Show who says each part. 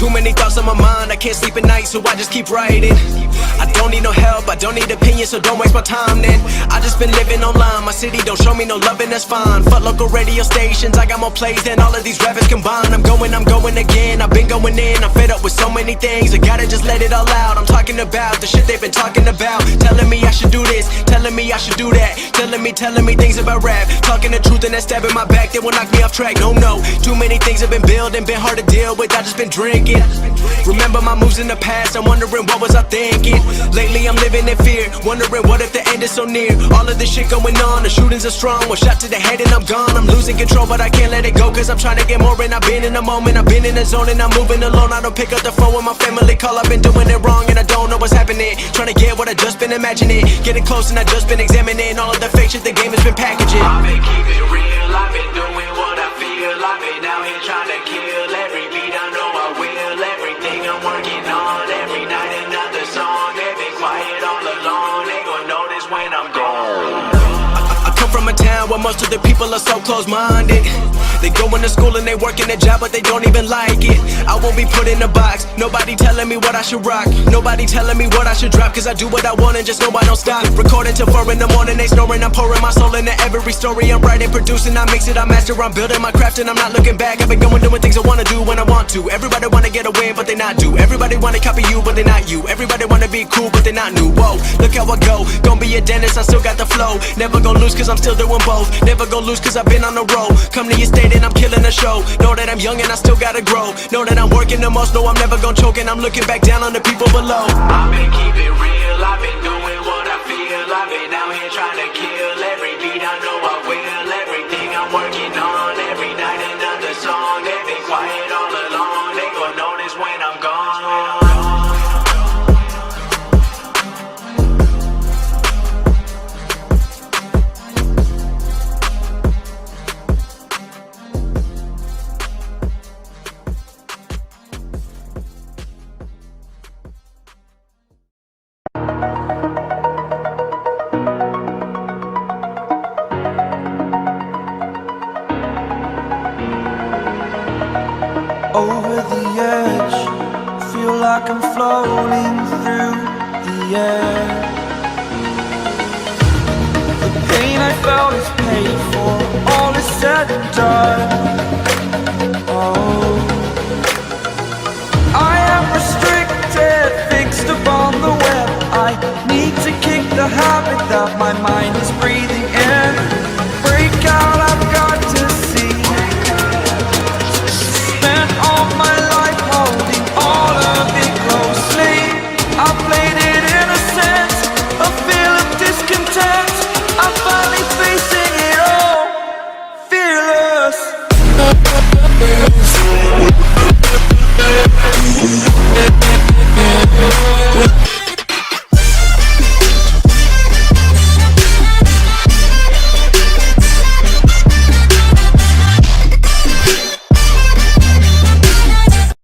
Speaker 1: Too many thoughts on my mind, I can't sleep at night, so I just keep writing. I don't need no help, I don't need opinions, so don't waste my time then. I just been living online, my city don't show me no loving, that's fine. Fuck local radio stations, I got more plays than all of these rappers combined. I'm going again, I've been going in, I'm fed up with so many things, I gotta just let it all out. I'm talking about the shit they've been talking about, telling me I should do this, telling me I should do that, telling me things about rap, talking the truth and that stab in my back, they will knock me off track. No, too many things have been building, been hard to deal with, I just been drinking. Remember my moves in the past, I'm wondering what was I thinking. Lately I'm living in fear, wondering what if the end is so near. All of this shit going on, the shootings are strong, one shot to the head and I'm gone. I'm losing control but I can't let it go, cause I'm trying to get more. And I've been in the moment, I've been in the zone, and I'm moving alone. I don't pick up the phone when my family call, I've been doing it wrong and I don't know what's happening. Trying to get what I just been imagining, getting close and I just been examining all of the fake shit the game has been packaging.
Speaker 2: I've been keeping real, I've been doing what I feel. I've been out here trying to kill every beat, I know I will. Everything I'm working on, every night another song. They've been quiet all along, they gon' notice when I'm gone.
Speaker 1: I come from a town where most of the people are so close-minded. They going to school and they working a job but they don't even like it. I won't be put in a box, nobody telling me what I should rock, nobody telling me what I should drop, cause I do what I want and just know I don't stop. Recording till 4 in the morning, they snoring, I'm pouring my soul into every story. I'm writing, producing, I mix it, I master, I'm building my craft and I'm not looking back. I've been going doing things I wanna do when I want to. Everybody wanna get away but they not do. Everybody wanna copy you but they not you. Everybody wanna be cool but they not new. Whoa, look how I go, gon' be a dentist, I still got the flow. Never gon' lose cause I'm still doing both. Never gon' lose cause I've been on the road. Come to your state and I'm killing the show. Know that I'm young and I still gotta grow. Know that I'm working the most, know I'm never gon' choke. And I'm looking back down on the people below.
Speaker 2: I've been keeping real, I've been doing what I feel. I've been out here trying to kill every beat, I know I will. Everything I'm working on, every night another song. They've been quiet all along, they gon' notice when I'm gone.
Speaker 3: Over the edge, feel like I'm floating through the air. The pain I felt is paid for, all is said and done. Oh, I am restricted, fixed upon the web. I need to kick the habit that my mind is breathing in.